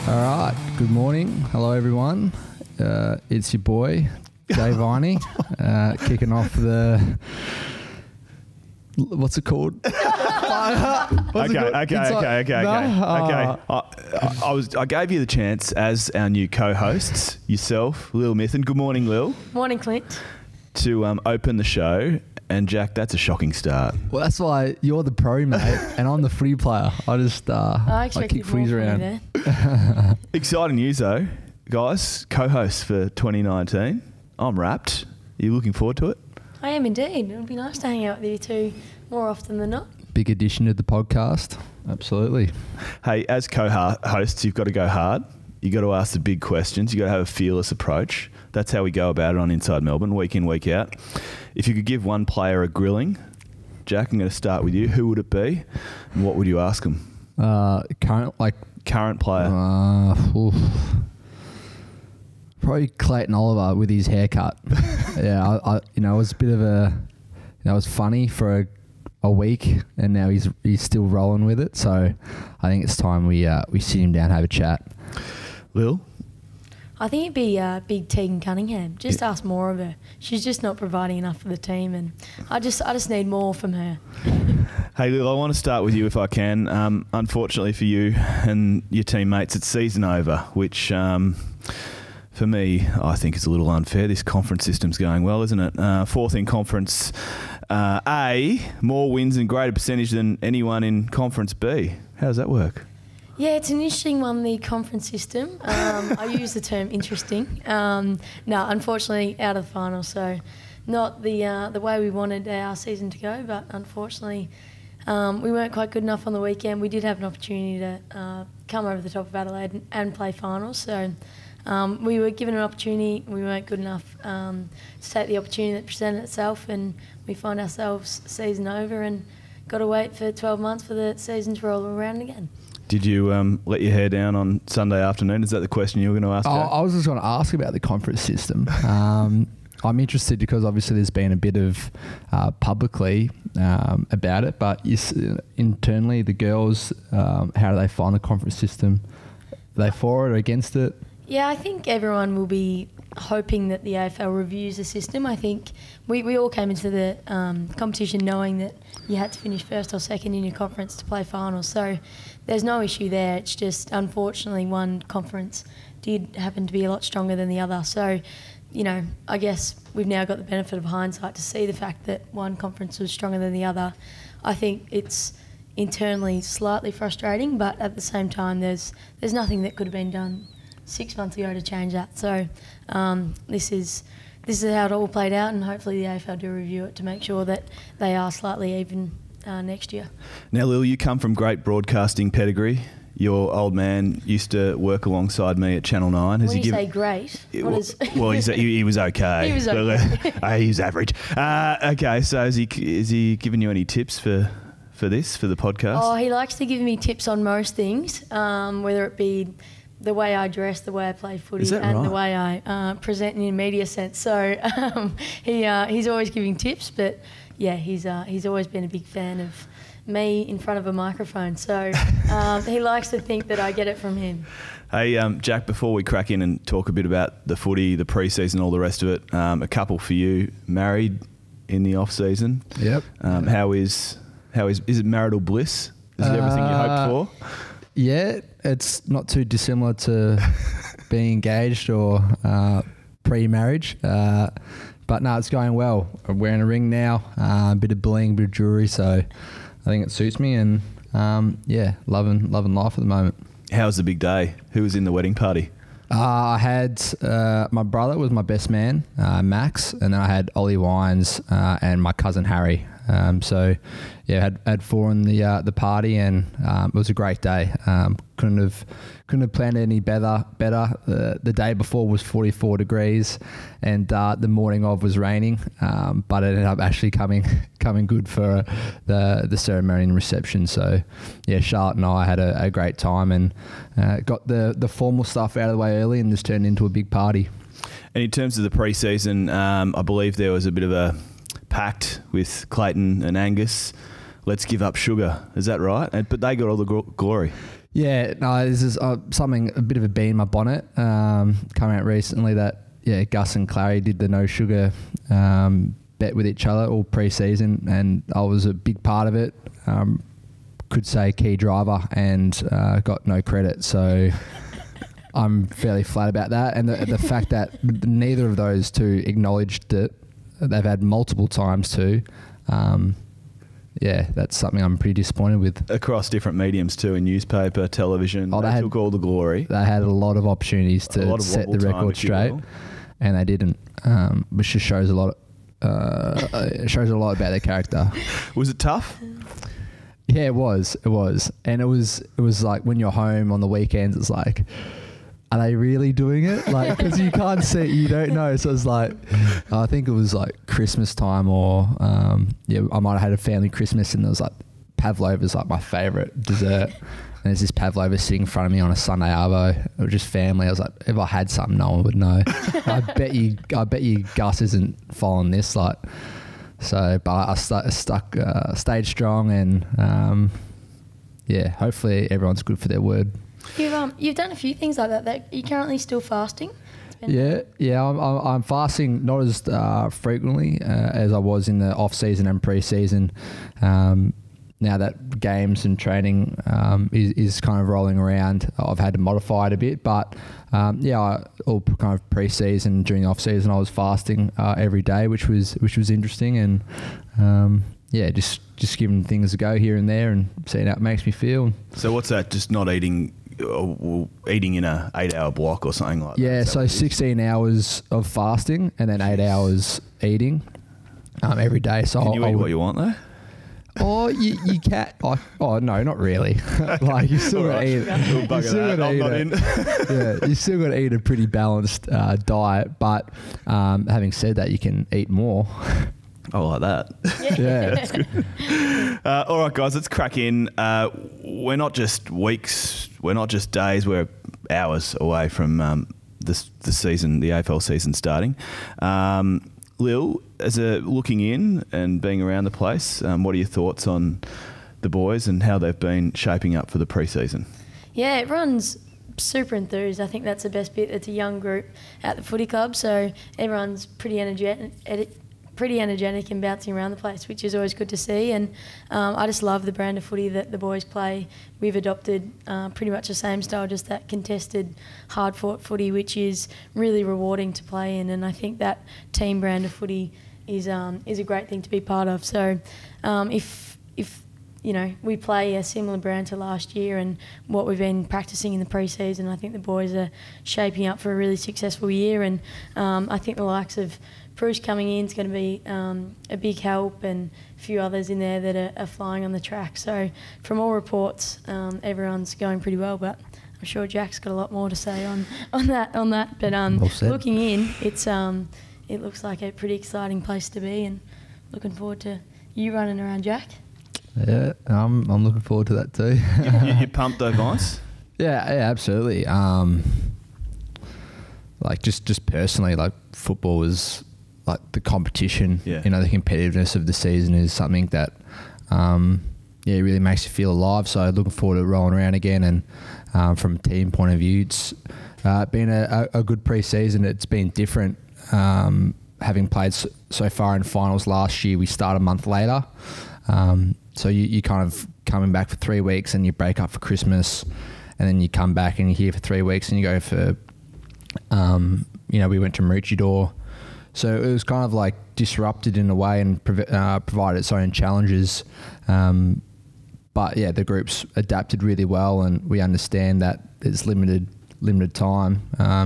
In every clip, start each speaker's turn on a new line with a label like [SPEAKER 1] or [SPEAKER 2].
[SPEAKER 1] All right. Good morning. Hello, everyone. It's your boy, Jay Viney, kicking off the... What's it called?
[SPEAKER 2] Okay. I gave you the chance as our new co-hosts, yourself, Lil Mithen. Good morning, Lil.
[SPEAKER 3] Morning, Clint.
[SPEAKER 2] To open the show. And Jack, that's a shocking start.
[SPEAKER 1] Well, that's why you're the pro, mate, and I'm the free player. I just I kick footies around.
[SPEAKER 2] Exciting news, though, guys. Co-hosts for 2019. I'm wrapped. Are you looking forward to it?
[SPEAKER 3] I am indeed. It would be nice to hang out with you two more often than not.
[SPEAKER 1] Big addition to the podcast. Absolutely.
[SPEAKER 2] Hey, as co-hosts, you've got to go hard. You've got to ask the big questions. You've got to have a fearless approach. That's how we go about it on Inside Melbourne, week in, week out. If you could give one player a grilling, Jack, I'm going to start with you. Who would it be, and what would you ask them? Current player.
[SPEAKER 1] Probably Clayton Oliver with his haircut. Yeah, it was a bit of a, it was funny for a week, and now he's still rolling with it. So I think it's time we sit him down and have a chat.
[SPEAKER 2] Lil?
[SPEAKER 3] I think it'd be Big Tegan Cunningham. Just ask more of her. She's just not providing enough for the team, and I just need more from her.
[SPEAKER 2] Hey, Lil, I want to start with you if I can. Unfortunately for you and your teammates, it's season over, which for me, I think is a little unfair. This conference system's going well, isn't it? Fourth in conference A, more wins and greater percentage than anyone in conference B. How does that work?
[SPEAKER 3] Yeah, it's an interesting one, the conference system. I use the term interesting. No, unfortunately, out of the final, so not the way we wanted our season to go, but unfortunately we weren't quite good enough on the weekend. We did have an opportunity to come over the top of Adelaide and play finals, so we were given an opportunity. We weren't good enough to take the opportunity that presented itself, and we find ourselves season over and got to wait for 12 months for the season to roll around again.
[SPEAKER 2] Did you let your hair down on Sunday afternoon? Is that the question you were going to ask?
[SPEAKER 1] I was just going to ask about the conference system. I'm interested because obviously there's been a bit of publicly about it, but internally the girls, how do they find the conference system? Are they for it or against it?
[SPEAKER 3] Yeah, I think everyone will be hoping that the AFL reviews the system. I think we all came into the competition knowing that you had to finish first or second in your conference to play finals. So there's no issue there. It's just, unfortunately, one conference did happen to be a lot stronger than the other. So, I guess we've now got the benefit of hindsight to see the fact that one conference was stronger than the other. I think it's internally slightly frustrating, but at the same time, there's nothing that could have been done 6 months ago to change that. So this is how it all played out, and hopefully the AFL do review it to make sure that they are slightly even next year.
[SPEAKER 2] Now, Lil, you come from great broadcasting pedigree. Your old man used to work alongside me at Channel 9.
[SPEAKER 3] When you say great, what is...
[SPEAKER 2] Well, he was okay.
[SPEAKER 3] He was okay.
[SPEAKER 2] He was average. Okay, so is he giving you any tips for the podcast?
[SPEAKER 3] Oh, he likes to give me tips on most things, whether it be the way I dress, the way I play footy, and right? The way I present in a media sense. So he's always giving tips, but yeah, he's always been a big fan of me in front of a microphone. So he likes to think that I get it from him.
[SPEAKER 2] Hey, Jack, before we crack in and talk a bit about the footy, the pre-season, all the rest of it, a couple for you, married in the off-season.
[SPEAKER 1] Yep.
[SPEAKER 2] How is it marital bliss? Is it everything you hoped for?
[SPEAKER 1] Yeah, it's not too dissimilar to being engaged or pre-marriage. But no, it's going well. I'm wearing a ring now, a bit of bling, a bit of jewellery, so I think it suits me, and loving life at the moment.
[SPEAKER 2] How was the big day? Who was in the wedding party?
[SPEAKER 1] I had my brother was my best man, Max, and then I had Ollie Wines and my cousin Harry. So yeah, had four in the party, and it was a great day. Couldn't have planned it any better. The day before was 44 degrees, and the morning of was raining. But it ended up actually coming good for the ceremony and reception. So yeah, Charlotte and I had a great time, and got the formal stuff out of the way early, and just turned into a big party.
[SPEAKER 2] And in terms of the pre-season, I believe there was a bit of a pact with Clayton and Angus. Let's give up sugar. Is that right? But they got all the glory.
[SPEAKER 1] Yeah, no, this is something, a bit of a bee in my bonnet. Come out recently that, Gus and Clary did the no sugar bet with each other all pre-season, and I was a big part of it. Could say key driver, and got no credit. So I'm fairly flat about that. And the fact that neither of those two acknowledged it, they've had multiple times too. That's something I'm pretty disappointed with.
[SPEAKER 2] Across different mediums too, in newspaper, television, they took all the glory.
[SPEAKER 1] They had a lot of opportunities to set the record straight, and they didn't, which just shows a lot. It shows a lot about their character.
[SPEAKER 2] Was it tough?
[SPEAKER 1] Yeah, it was, and it was like when you're home on the weekends, it's like, are they really doing it? Like, because you can't see, you don't know. So it's like, I think it was like Christmas time, or I might have had a family Christmas, and there was like pavlova's like my favourite dessert. And there's this pavlova sitting in front of me on a Sunday arvo. It was just family. I was like, if I had something, no one would know. I bet you Gus isn't following this. Like, so, but I stayed strong, and hopefully everyone's good for their word.
[SPEAKER 3] You've done a few things like that. You're currently still fasting.
[SPEAKER 1] I'm fasting not as frequently as I was in the off season and pre-season. Now that games and training is kind of rolling around, I've had to modify it a bit. But all kind of pre-season, during the off season, I was fasting every day, which was interesting, and just giving things a go here and there and seeing how it makes me feel.
[SPEAKER 2] So what's that? Just not eating. Eating in a 8-hour block or something like that?
[SPEAKER 1] Yeah, so 16 hours of fasting and then 8 hours eating every day. So
[SPEAKER 2] can you eat what you want though?
[SPEAKER 1] Oh, you can't. Oh no, not really. Like you still got to eat. You still got to eat a pretty balanced diet. But having said that, you can eat more.
[SPEAKER 2] Oh, like that.
[SPEAKER 1] Yeah.
[SPEAKER 2] That's good. All right, guys, let's crack in. We're not just weeks, we're not just days, we're hours away from the season, the AFL season starting. Lil, looking in and being around the place, what are your thoughts on the boys and how they've been shaping up for the pre-season?
[SPEAKER 3] Yeah, everyone's super enthused. I think that's the best bit. It's a young group at the footy club, so everyone's pretty energetic and bouncing around the place, which is always good to see. And I just love the brand of footy that the boys play. We've adopted pretty much the same style, just that contested, hard-fought footy, which is really rewarding to play in. And I think that team brand of footy is a great thing to be part of. So if we play a similar brand to last year and what we've been practicing in the pre-season, I think the boys are shaping up for a really successful year. And I think the likes of Bruce coming in is going to be a big help, and a few others in there that are flying on the track. So from all reports, everyone's going pretty well, but I'm sure Jack's got a lot more to say on that. But looking in, it looks like a pretty exciting place to be, and looking forward to you running around, Jack.
[SPEAKER 1] Yeah, I'm looking forward to that too.
[SPEAKER 2] You pumped though, Vince?
[SPEAKER 1] Yeah, absolutely. Like just personally, like football is like the competition.
[SPEAKER 2] Yeah.
[SPEAKER 1] The competitiveness of the season is something that it really makes you feel alive. So looking forward to rolling around again, and from a team point of view, it's been a good pre-season. It's been different. Having played so far in finals last year, we start a month later. So you kind of coming back for 3 weeks and you break up for Christmas, and then you come back and you're here for 3 weeks and you go for, we went to Maroochydore. So it was kind of like disrupted in a way and provided its own challenges. But yeah, the group's adapted really well, and we understand that it's limited time.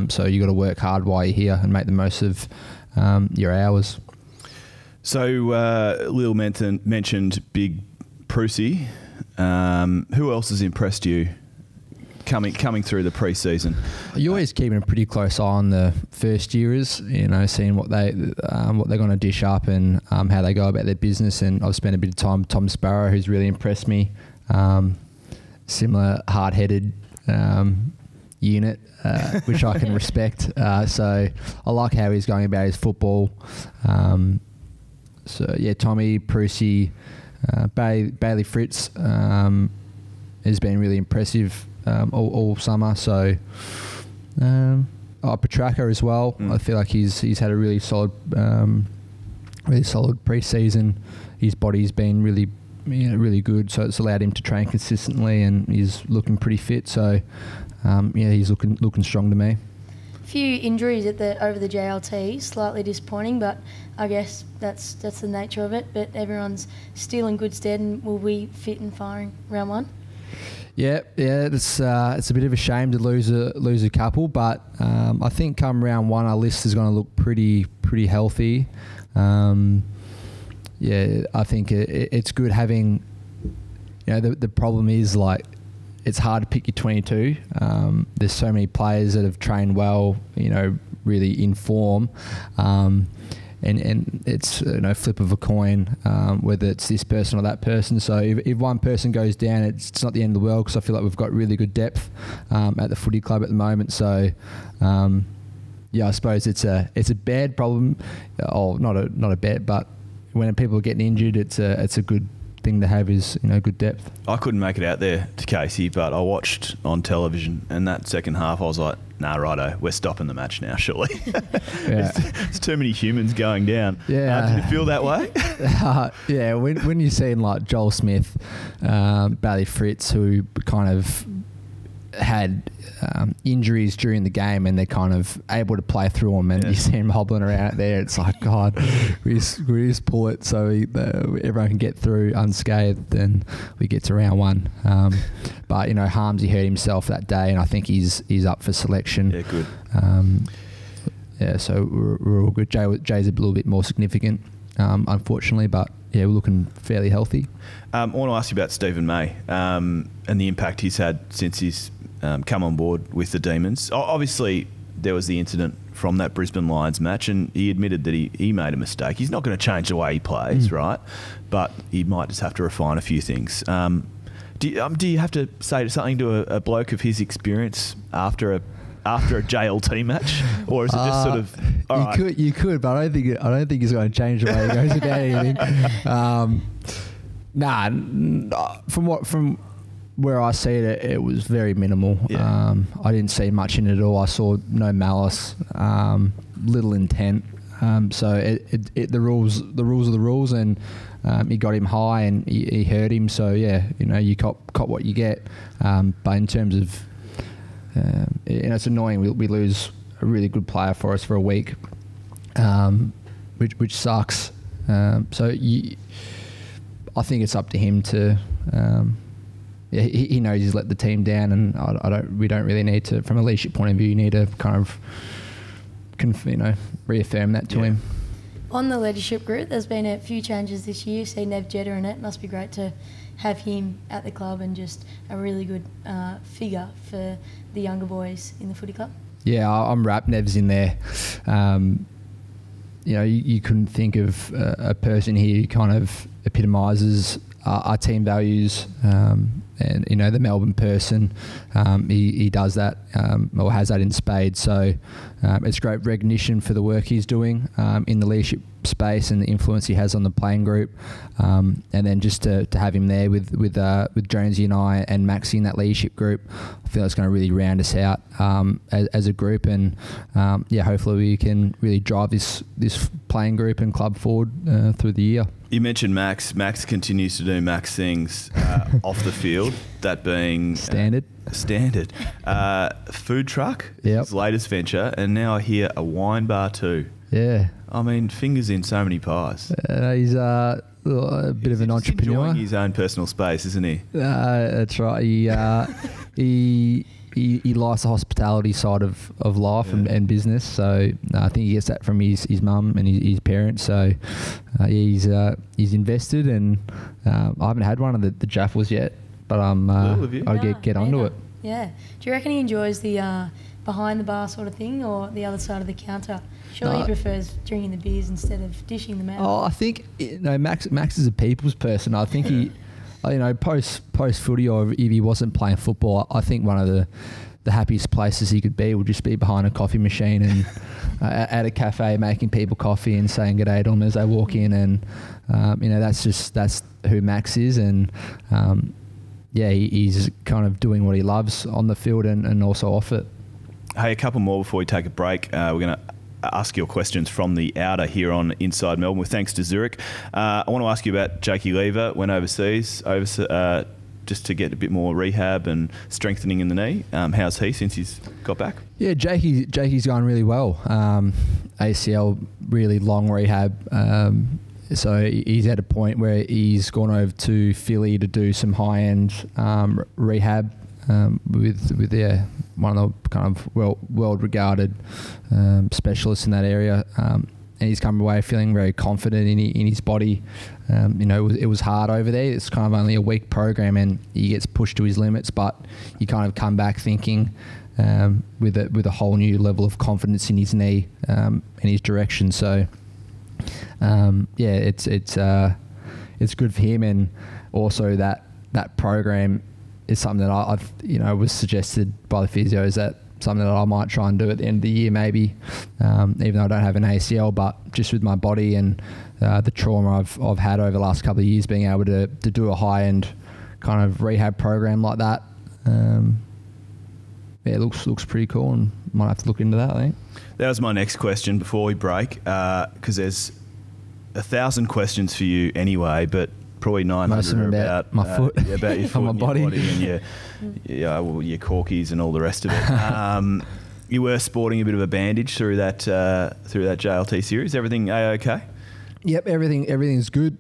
[SPEAKER 1] So you got to work hard while you're here and make the most of your hours.
[SPEAKER 2] So Lil mentioned Big Prusy. Who else has impressed you coming through the pre-season?
[SPEAKER 1] You're always keeping a pretty close eye on the first yearers, seeing what they're going to dish up and how they go about their business. And I've spent a bit of time with Tom Sparrow, who's really impressed me. Similar hard-headed unit, which I can respect. So I like how he's going about his football. So yeah, Tommy, Prusy, Bailey Fritz has been really impressive all summer. So Petrarca as well. I feel like he's had a really solid pre-season. His body's been really good, so it's allowed him to train consistently, and he's looking pretty fit. So he's looking strong to me.
[SPEAKER 3] Few injuries over the JLT, slightly disappointing, but I guess that's the nature of it. But everyone's still in good stead and will be fit and firing round one.
[SPEAKER 1] Yeah, it's a bit of a shame to lose a couple, but I think come round one our list is going to look pretty healthy. I think it's good having. The problem is like, it's hard to pick your 22. There's so many players that have trained well, really in form, and it's flip of a coin, whether it's this person or that person. So if one person goes down, it's not the end of the world, because I feel like we've got really good depth at the footy club at the moment. So I suppose it's a bad problem, or not a bad, but when people are getting injured, it's a good thing to have, is good depth.
[SPEAKER 2] I couldn't make it out there to Casey, but I watched on television, and that second half I was like, nah, righto, we're stopping the match now, surely. It's too many humans going down. Did you feel that way?
[SPEAKER 1] When you're seeing like Joel Smith, Bailey Fritz, who kind of had injuries during the game, and they're kind of able to play through them, and you see them hobbling around out there. It's like, God, we just pull it so everyone can get through unscathed, and we get to round one. But Harmsy hurt himself that day, and I think he's up for selection. Yeah,
[SPEAKER 2] good.
[SPEAKER 1] So we're all good. Jay's a little bit more significant, unfortunately, but we're looking fairly healthy.
[SPEAKER 2] I want to ask you about Stephen May and the impact he's had since he's come on board with the Demons. Obviously, there was the incident from that Brisbane Lions match, and he admitted that he made a mistake. He's not going to change the way he plays, right? But he might just have to refine a few things. Do you have to say something to a bloke of his experience after a JLT match, or is it just sort of?
[SPEAKER 1] You could, but I don't think he's going to change the way he goes about anything. From where I see it, it was very minimal.
[SPEAKER 2] Yeah.
[SPEAKER 1] I didn't see much in it at all. I saw no malice, little intent. So the rules are the rules, and he got him high, and he hurt him. So you cop what you get. But in terms of, it's annoying. We lose a really good player for us for a week, which sucks. I think it's up to him to. He knows he's let the team down, and we don't really need to, from a leadership point of view, you need to kind of, reaffirm that to him.
[SPEAKER 3] On the leadership group, there's been a few changes this year. See Nev Jetta in it. Must be great to have him at the club, and just a really good figure for the younger boys in the footy club. Yeah,
[SPEAKER 1] I'm wrapped. Nev's in there. You couldn't think of a person here who kind of epitomises our team values, and the Melbourne person. He does that, or has that in spades. So it's great recognition for the work he's doing in the leadership space and the influence he has on the playing group, and then just to have him there with Jonesy and I and Maxie in that leadership group, I feel it's going to really round us out as a group, and hopefully we can really drive this playing group and club forward through the year.
[SPEAKER 2] You mentioned Max. Max continues to do Max things off the field, that being
[SPEAKER 1] standard.
[SPEAKER 2] Food truck,
[SPEAKER 1] his
[SPEAKER 2] latest venture, and now I hear a wine bar too.
[SPEAKER 1] Yeah.
[SPEAKER 2] I mean, fingers in so many pies.
[SPEAKER 1] He's a bit of an entrepreneur.
[SPEAKER 2] Enjoying his own personal space, isn't he?
[SPEAKER 1] That's right. He likes the hospitality side of life and business. So I think he gets that from his mum and his parents. So he's invested, and I haven't had one of the Jaffles yet, but I'll get onto it.
[SPEAKER 3] Yeah. Do you reckon he enjoys the behind the bar sort of thing, or the other side of the counter? Surely he prefers drinking the beers instead of dishing them out.
[SPEAKER 1] Oh, I think Max is a people's person. I think he, post footy, or if he wasn't playing football, I think one of the happiest places he could be would just be behind a coffee machine and at a cafe making people coffee and saying good day to them as they walk in, and that's who Max is, and he's kind of doing what he loves on the field and also off it.
[SPEAKER 2] Hey, a couple more before we take a break. We're going to ask your questions from the outer here on Inside Melbourne with thanks to Zurich. I want to ask you about Jakey Lever. Went overseas just to get a bit more rehab and strengthening in the knee. How's he since he's got back?
[SPEAKER 1] Yeah, Jakey's going really well. ACL, really long rehab. So he's at a point where he's gone over to Philly to do some high-end rehab with one of the kind of world-regarded specialists in that area. And he's come away feeling very confident in his body. It was hard over there. It's kind of only a week program and he gets pushed to his limits, but you kind of come back thinking with a whole new level of confidence in his knee and his direction. So it's good for him, and also that program is something that I've was suggested by the physios, that something that I might try and do at the end of the year maybe, even though I don't have an ACL, but just with my body and the trauma I've had over the last couple of years, being able to do a high-end kind of rehab program like that, it looks pretty cool, and might have to look into that, I think.
[SPEAKER 2] That was my next question before we break, because there's 1,000 questions for you anyway, but probably 900 are about
[SPEAKER 1] my foot,
[SPEAKER 2] about your foot,
[SPEAKER 1] my
[SPEAKER 2] and
[SPEAKER 1] body,
[SPEAKER 2] your and your corkies and all the rest of it. You were sporting a bit of a bandage through that JLT series. Everything okay?
[SPEAKER 1] Yep, everything's good.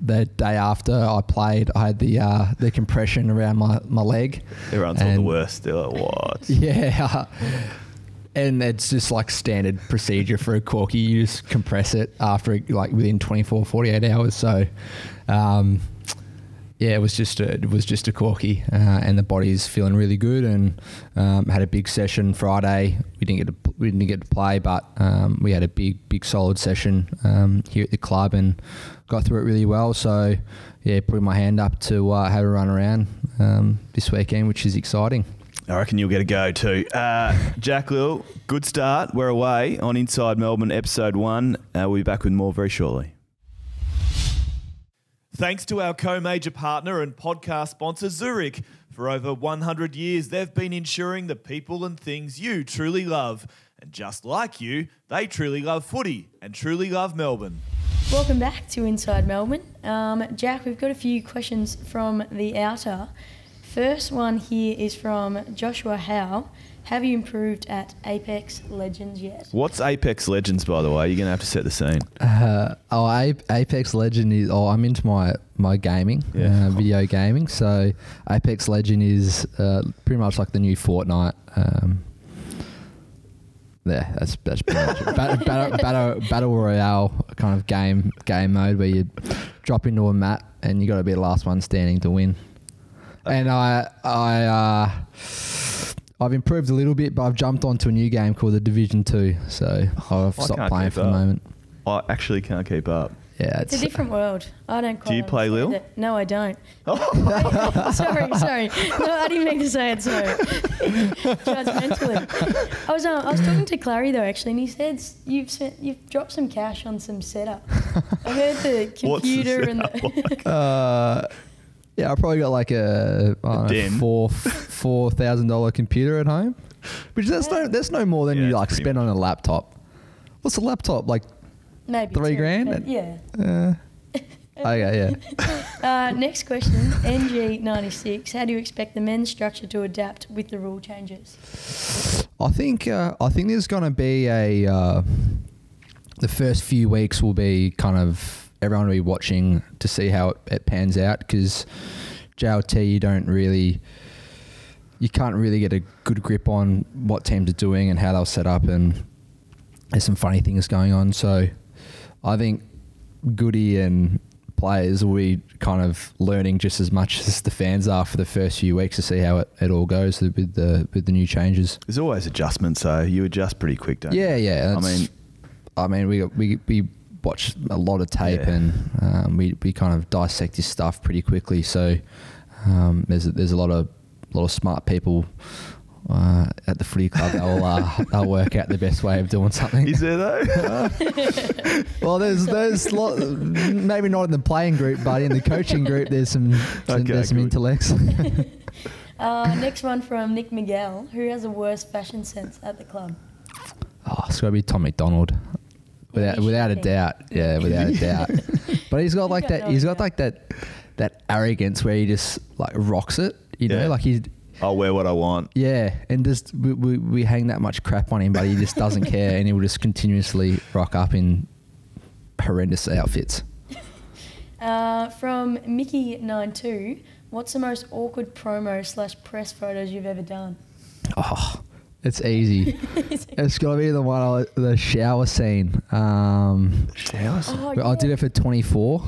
[SPEAKER 1] The day after I played, I had the compression around my leg.
[SPEAKER 2] Everyone's all the worst. They're like, what?
[SPEAKER 1] Yeah. And it's just like standard procedure for a corky. You just compress it after within 24, 48 hours. So, it was just a corky, and the body's feeling really good. And had a big session Friday. We didn't get to play, but we had a big solid session here at the club and got through it really well. So putting my hand up to have a run around this weekend, which is exciting.
[SPEAKER 2] I reckon you'll get a go too. Jack Lil, good start. We're away on Inside Melbourne, episode 1. We'll be back with more very shortly. Thanks to our co-major partner and podcast sponsor, Zurich. For over 100 years, they've been ensuring the people and things you truly love. And just like you, they truly love footy and truly love Melbourne.
[SPEAKER 3] Welcome back to Inside Melbourne. Jack, we've got a few questions from the outer. First one here is from Joshua Howe. Have you improved at Apex Legends yet?
[SPEAKER 2] What's Apex Legends, by the way? You're going to have to set the scene.
[SPEAKER 1] Apex Legend is... I'm into my gaming, video gaming. So Apex Legend is pretty much like the new Fortnite. That's pretty much it. Battle Royale kind of game mode where you drop into a map and you got to be the last one standing to win. And I've improved a little bit, but I've jumped onto a new game called the Division 2, so I've stopped playing for the moment.
[SPEAKER 2] I actually can't keep up.
[SPEAKER 3] Yeah, it's a different world. I don't quite.
[SPEAKER 2] Do you play Lil?
[SPEAKER 3] It. No, I don't. Sorry. No, I didn't mean to say it. Sorry. Judgmentally. I was talking to Clary though actually, and he said you've dropped some cash on some setup. I heard the computer and the.
[SPEAKER 1] Yeah, I probably got like a $4,000 computer at home, which that's no more than you like spend on a laptop. What's a laptop like?
[SPEAKER 3] Maybe
[SPEAKER 1] $3,000.
[SPEAKER 3] Yeah.
[SPEAKER 1] Okay, yeah.
[SPEAKER 3] Next question, NG96. How do you expect the men's structure to adapt with the rule changes?
[SPEAKER 1] I think there's going to be the first few weeks will be kind of. Everyone will be watching to see how it pans out, because JLT you can't really get a good grip on what teams are doing and how they'll set up, and there's some funny things going on. So I think Goody and players will be kind of learning just as much as the fans are for the first few weeks to see how it all goes with the new changes.
[SPEAKER 2] There's always adjustments, so you adjust pretty quick, don't you?
[SPEAKER 1] Yeah. I mean, we watch a lot of tape and we kind of dissect this stuff pretty quickly. So there's a lot of smart people at the footy club, they'll work out the best way of doing something.
[SPEAKER 2] Is there though?
[SPEAKER 1] Well, there's maybe not in the playing group, but in the coaching group, there's some intellects.
[SPEAKER 3] Next one from Nick Miguel. Who has a worse fashion sense at the club?
[SPEAKER 1] Oh, it's got to be Tom McDonald. Without a doubt. Yeah, without a doubt. But he's got like that. He's got like that arrogance where he just like rocks it. You know, like he's.
[SPEAKER 2] I'll wear what I want.
[SPEAKER 1] Yeah, and just we hang that much crap on him, but he just doesn't care, and he will just continuously rock up in horrendous outfits.
[SPEAKER 3] From Mickey92, what's the most awkward promo/press photos you've ever done?
[SPEAKER 1] Oh, it's easy. It's got to be the shower scene.
[SPEAKER 2] Shower scene?
[SPEAKER 3] Oh, yeah.
[SPEAKER 1] I did it for 24.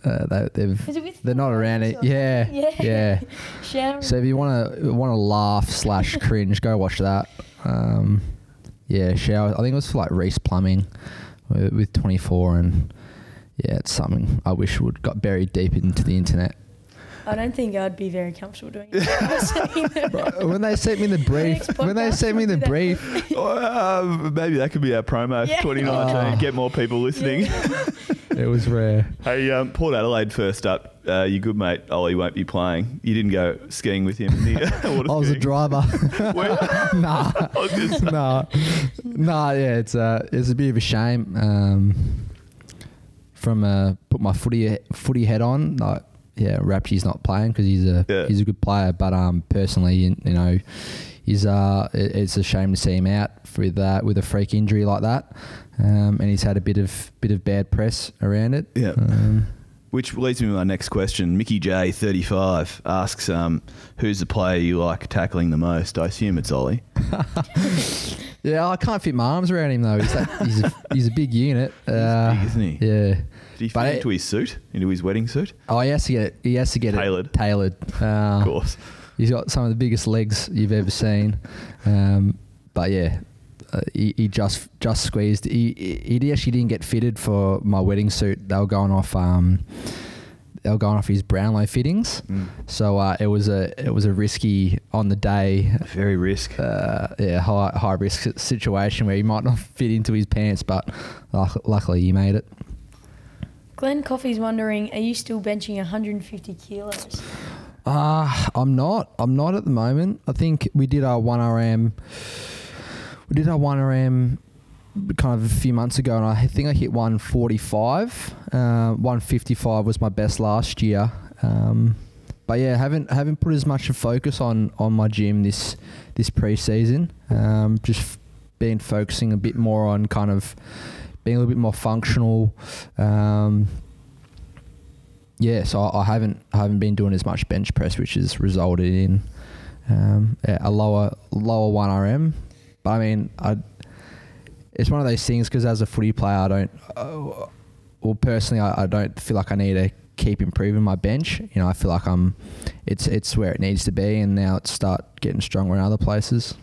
[SPEAKER 1] They're not around it. Yeah.
[SPEAKER 3] Shower.
[SPEAKER 1] So if you want to laugh / cringe, go watch that. Shower. I think it was for like Reese Plumbing with 24, and yeah, it's something I wish would got buried deep into the internet.
[SPEAKER 3] I don't think I'd be very comfortable doing it.
[SPEAKER 1] When they sent me the brief,
[SPEAKER 2] maybe that could be our promo for 2019. Get more people listening.
[SPEAKER 3] Yeah.
[SPEAKER 1] It was rare.
[SPEAKER 2] Hey, Port Adelaide first up. Your good mate Ollie won't be playing. You didn't go skiing with him.
[SPEAKER 1] I was a driver. Nah. Yeah, it's a bit of a shame. Put my footy head on. Like, yeah, Rapchi's not playing because he's a good player. But personally, you know, it's a shame to see him out with a freak injury like that. And he's had a bit of bad press around it.
[SPEAKER 2] Yeah. Which leads me to my next question. Mickey J, 35, asks, who's the player you like tackling the most? I assume it's Ollie.
[SPEAKER 1] Yeah, I can't fit my arms around him though. He's a big unit.
[SPEAKER 2] He's big, isn't he?
[SPEAKER 1] Yeah.
[SPEAKER 2] Did he fit into his suit, into his wedding suit?
[SPEAKER 1] Oh, he has to get it tailored.
[SPEAKER 2] Of course.
[SPEAKER 1] He's got some of the biggest legs you've ever seen. But yeah. He just squeezed. He actually didn't get fitted for my wedding suit. They were going off his Brownlow fittings. So it was a risky on the day.
[SPEAKER 2] Very risk.
[SPEAKER 1] High risk situation where he might not fit into his pants, but luckily he made it.
[SPEAKER 3] Glenn Coffey's wondering, are you still benching 150 kilos?
[SPEAKER 1] I'm not at the moment. I think we did our 1RM. We did our 1RM kind of a few months ago, and I think I hit 145. 155 was my best last year. But yeah, haven't put as much of focus on my gym this pre-season. Just been focusing a bit more on kind of being a little bit more functional. So I haven't been doing as much bench press, which has resulted in a lower 1RM. But I mean, it's one of those things because as a footy player, I don't feel like I need to keep improving my bench. You know, I feel like it's where it needs to be, and now it's start getting stronger in other places.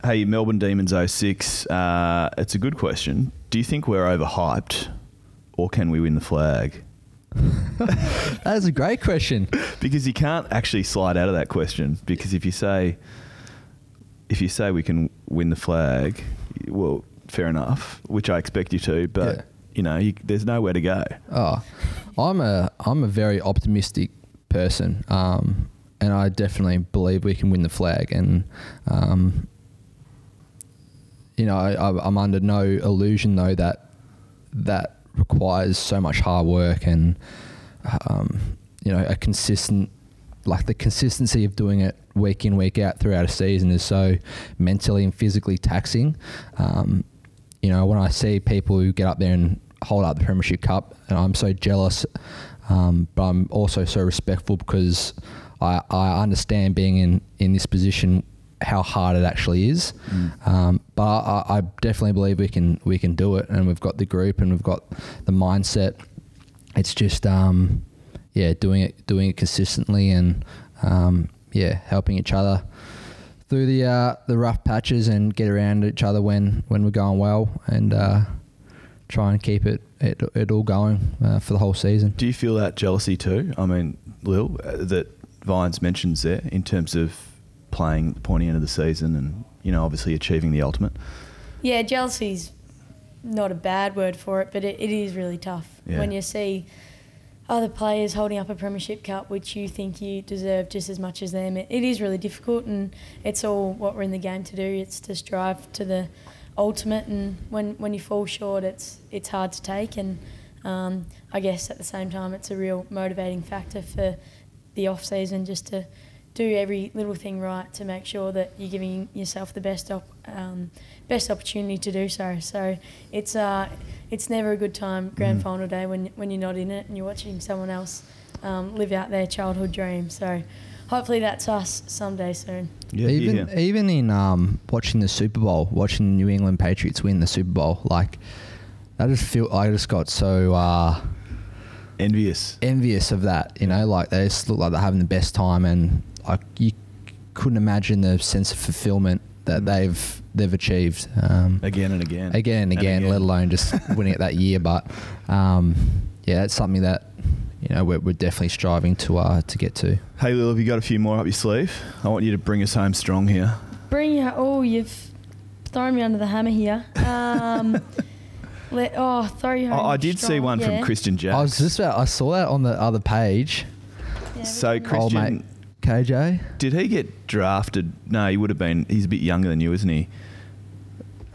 [SPEAKER 2] Hey, Melbourne Demons 06. It's a good question. Do you think we're overhyped, or can we win the flag?
[SPEAKER 1] That's a great question.
[SPEAKER 2] Because you can't actually slide out of that question. Because if you say we can win the flag, well, fair enough, which I expect you to, but you know, there's nowhere to go. Oh,
[SPEAKER 1] I'm a very optimistic person, and I definitely believe we can win the flag. And you know, I'm under no illusion though that requires so much hard work and you know, the consistency of doing it week in, week out throughout a season is so mentally and physically taxing. You know, when I see people who get up there and hold up the Premiership Cup, and I'm so jealous, but I'm also so respectful because I understand being in this position how hard it actually is. But I definitely believe we can do it, and we've got the group and we've got the mindset. It's just doing it consistently and helping each other through the rough patches and get around each other when we're going well, and try and keep it all going for the whole season.
[SPEAKER 2] Do you feel that jealousy too? I mean, Lil, that Vines mentions there in terms of playing at the pointy end of the season and, obviously achieving the ultimate?
[SPEAKER 3] Yeah, jealousy's not a bad word for it, but it is really tough when you see other players holding up a premiership cup which you think you deserve just as much as them. It is really difficult, and it's all what we're in the game to do. It's to strive to the ultimate, and when you fall short, it's hard to take, and I guess at the same time it's a real motivating factor for the off season, just to do every little thing right to make sure that you're giving yourself the best opportunity to do so. So it's never a good time, grand final day, when you're not in it and you're watching someone else live out their childhood dream. So hopefully that's us someday soon.
[SPEAKER 1] Yeah, even in watching the Super Bowl, watching New England Patriots win the Super Bowl, like I just got so envious of that. Like they just look like they're having the best time, and like you couldn't imagine the sense of fulfillment that they've achieved
[SPEAKER 2] again and again,
[SPEAKER 1] let alone just winning it that year. But it's something that we're definitely striving to get to.
[SPEAKER 2] Hey Lil, have you got a few more up your sleeve? I want you to bring us home strong here.
[SPEAKER 3] You've thrown me under the hammer here. Throw you home
[SPEAKER 2] I did
[SPEAKER 3] strong.
[SPEAKER 2] see one from Christian Jacks.
[SPEAKER 1] I saw that on the other page.
[SPEAKER 3] Yeah,
[SPEAKER 2] so Christian,
[SPEAKER 1] old mate KJ,
[SPEAKER 2] did he get drafted? No, he would have been. He's a bit younger than you, isn't he?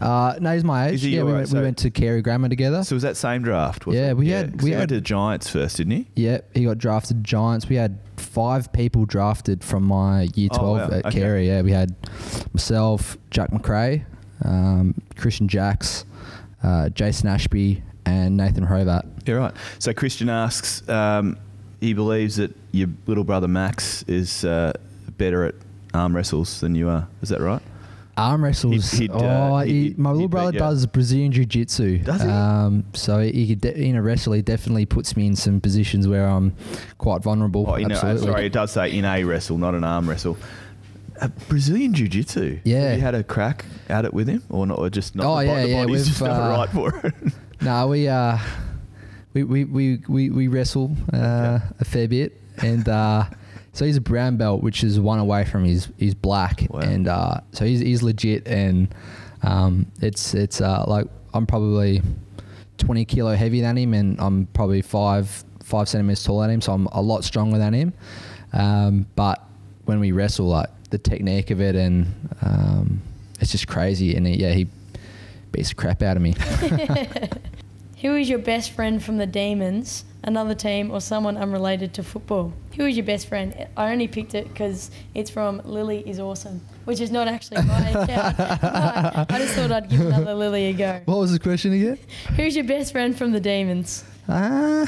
[SPEAKER 1] No, he's my age.
[SPEAKER 2] Is he
[SPEAKER 1] we went to Carey Grammar together.
[SPEAKER 2] So was that same draft?
[SPEAKER 1] We
[SPEAKER 2] went
[SPEAKER 1] had
[SPEAKER 2] to the Giants first, didn't he?
[SPEAKER 1] Yeah, he got drafted Giants. We had 5 people drafted from my year 12 at Carey. Yeah, we had myself, Jack McRae, Christian Jacks, Jason Ashby, and Nathan Hrovat.
[SPEAKER 2] Yeah, right. So Christian asks, he believes that your little brother Max is better at arm wrestles than you are. Is that right?
[SPEAKER 1] Arm wrestles. My little brother does Brazilian Jiu-Jitsu.
[SPEAKER 2] Does he?
[SPEAKER 1] So he could in a wrestle, he definitely puts me in some positions where I'm quite vulnerable. Absolutely.
[SPEAKER 2] Sorry, it does say in a wrestle, not an arm wrestle. Brazilian Jiu-Jitsu.
[SPEAKER 1] Yeah.
[SPEAKER 2] Have you had a crack at it with him, or not? Or just not? The body's just not right for it.
[SPEAKER 1] No, we wrestle a fair bit, and so he's a brown belt, which is one away from his black. Wow. And so he's legit, and it's like I'm probably 20 kilo heavier than him, and I'm probably 5 centimeters taller than him, so I'm a lot stronger than him. But when we wrestle, like the technique of it, and it's just crazy, and he beats the crap out of me.
[SPEAKER 3] Who is your best friend from the Demons, another team, or someone unrelated to football? Who is your best friend? I only picked it because it's from Lily is Awesome, which is not actually my account. But I just thought I'd give another Lily a go.
[SPEAKER 1] What was the question again?
[SPEAKER 3] Who's your best friend from the Demons?
[SPEAKER 1] I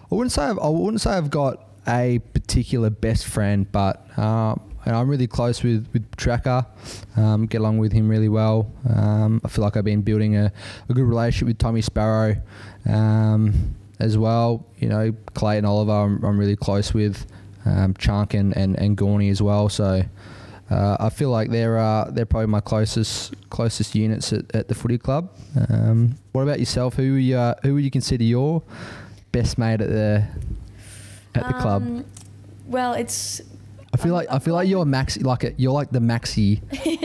[SPEAKER 1] wouldn't say I've got a particular best friend, but I'm really close with Tracker. Get along with him really well. I feel like I've been building a good relationship with Tommy Sparrow as well. Clayton Oliver I'm really close with. Chunk and Gorney as well. So I feel like they're probably my closest units at the footy club. What about yourself? Who would you consider your best mate at the club?
[SPEAKER 3] Well, it's.
[SPEAKER 1] I feel like you're you're like the Maxi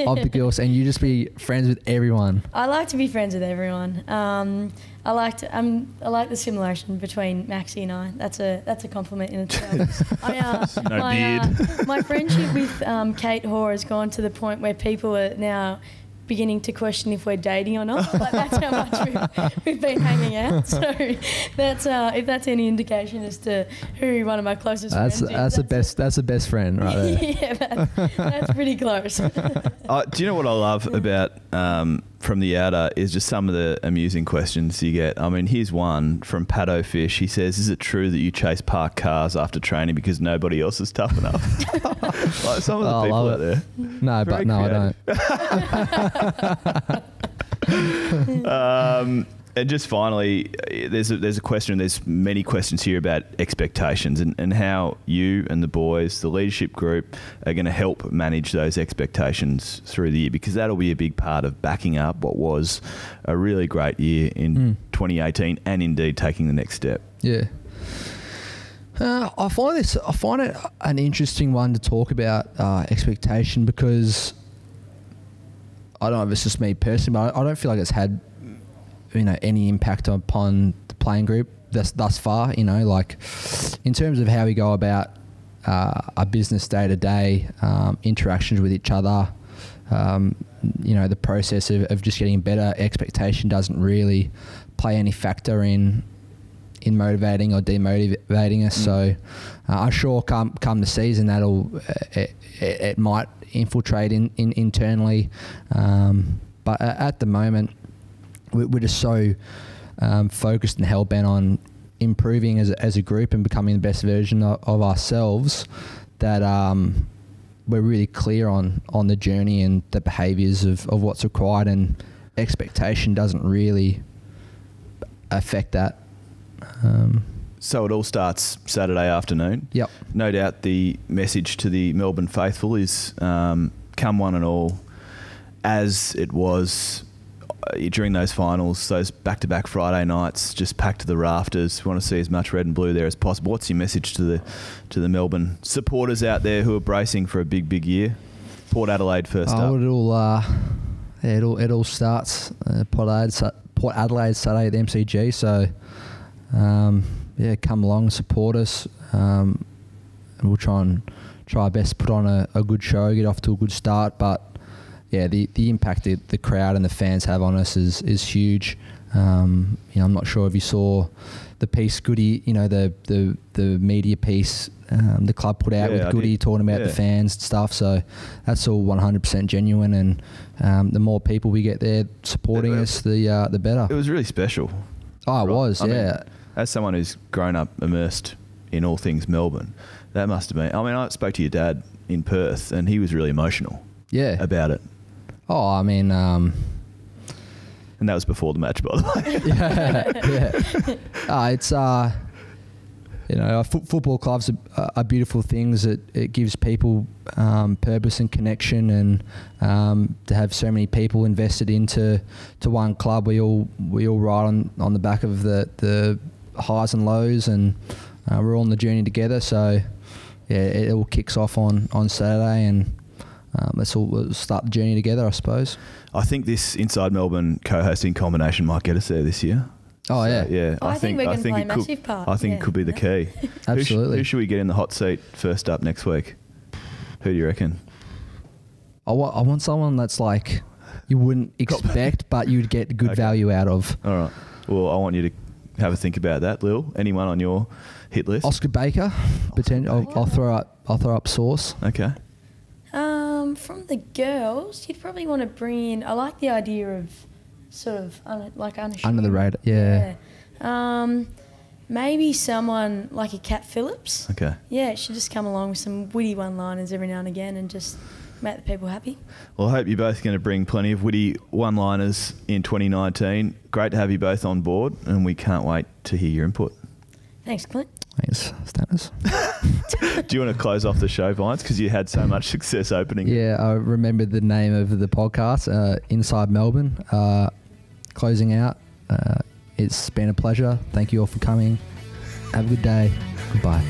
[SPEAKER 1] of the girls, and you just be friends with everyone.
[SPEAKER 3] I like to be friends with everyone. I like the simulation between Maxi and I. That's a compliment in itself. My friendship with Kate Hoare has gone to the point where people are now beginning to question if we're dating or not. Like, that's how much we've been hanging out. So that's if that's any indication as to who one of my closest friends is.
[SPEAKER 1] That's the best friend right there.
[SPEAKER 3] Yeah, that's pretty close.
[SPEAKER 2] Do you know what I love about From the Outer is just some of the amusing questions you get. I mean, here's one from Paddo Fish. He says, "Is it true that you chase parked cars after training because nobody else is tough enough?" Like some of the people out there.
[SPEAKER 1] No, but no,
[SPEAKER 2] I don't. And just finally, there's a question. There's many questions here about expectations and how you and the boys, the leadership group, are going to help manage those expectations through the year, because that'll be a big part of backing up what was a really great year in 2018 and indeed taking the next step.
[SPEAKER 1] Yeah. I find it an interesting one to talk about, expectation, because I don't know if it's just me personally, but I don't feel like it's had, any impact upon the playing group thus far. Like in terms of how we go about our business day to day, interactions with each other, the process of just getting better. Expectation doesn't really play any factor in motivating or demotivating us. So I'm sure come the season it might infiltrate internally, but at the moment we're just so focused and hell-bent on improving as a group and becoming the best version of ourselves that we're really clear on the journey and the behaviours of what's required, and expectation doesn't really affect that.
[SPEAKER 2] So it all starts Saturday afternoon.
[SPEAKER 1] Yep.
[SPEAKER 2] No doubt the message to the Melbourne faithful is come one and all, as it was during those finals, those back-to-back Friday nights, just packed to the rafters. We want to see as much red and blue there as possible. What's your message to the Melbourne supporters out there who are bracing for a big year? Port Adelaide first up.
[SPEAKER 1] It all starts Port Adelaide Saturday at the MCG. So come along, support us. And we'll try our best to put on a good show, get off to a good start. But the impact that the crowd and the fans have on us is huge. I'm not sure if you saw the piece Goody, the media piece the club put out with Goody talking about the fans and stuff. So that's all 100% genuine, and the more people we get there supporting us, the better.
[SPEAKER 2] It was really special.
[SPEAKER 1] Oh, it was,
[SPEAKER 2] I mean, as someone who's grown up immersed in all things Melbourne, that must have been. I mean, I spoke to your dad in Perth, and he was really emotional. About it.
[SPEAKER 1] Oh, I mean,
[SPEAKER 2] and that was before the match, by the way.
[SPEAKER 1] It's football clubs are beautiful things. It gives people purpose and connection, and to have so many people invested into one club, we all ride on the back of the highs and lows, and we're all on the journey together. So it all kicks off on Saturday, and let's start the journey together, I suppose.
[SPEAKER 2] I think this Inside Melbourne co-hosting combination might get us there this year.
[SPEAKER 1] Oh, so,
[SPEAKER 2] yeah.
[SPEAKER 3] I think we're going to play a massive part.
[SPEAKER 2] I think it could be the key.
[SPEAKER 1] Absolutely.
[SPEAKER 2] Who should we get in the hot seat first up next week? Who do you reckon?
[SPEAKER 1] I want someone that's like you wouldn't expect, but you'd get good value out of.
[SPEAKER 2] All right. Well, I want you to have a think about that, Lil. Anyone on your hit list?
[SPEAKER 1] Oscar Baker. I'll throw up Sauce.
[SPEAKER 2] Okay.
[SPEAKER 3] From the girls, you'd probably want to bring in. I like the idea of sort of
[SPEAKER 1] under the radar. Yeah.
[SPEAKER 3] Maybe someone like a Cat Phillips.
[SPEAKER 2] Okay.
[SPEAKER 3] Yeah, it should just come along with some witty one-liners every now and again and just make the people happy.
[SPEAKER 2] Well, I hope you're both going to bring plenty of witty one-liners in 2019. Great to have you both on board, and we can't wait to hear your input.
[SPEAKER 3] Thanks, Clint.
[SPEAKER 1] Thanks, Stannis.
[SPEAKER 2] Do you want to close off the show, Vines, because you had so much success opening?
[SPEAKER 1] Yeah, I remembered the name of the podcast, Inside Melbourne. Closing out. It's been a pleasure. Thank you all for coming. Have a good day. Goodbye.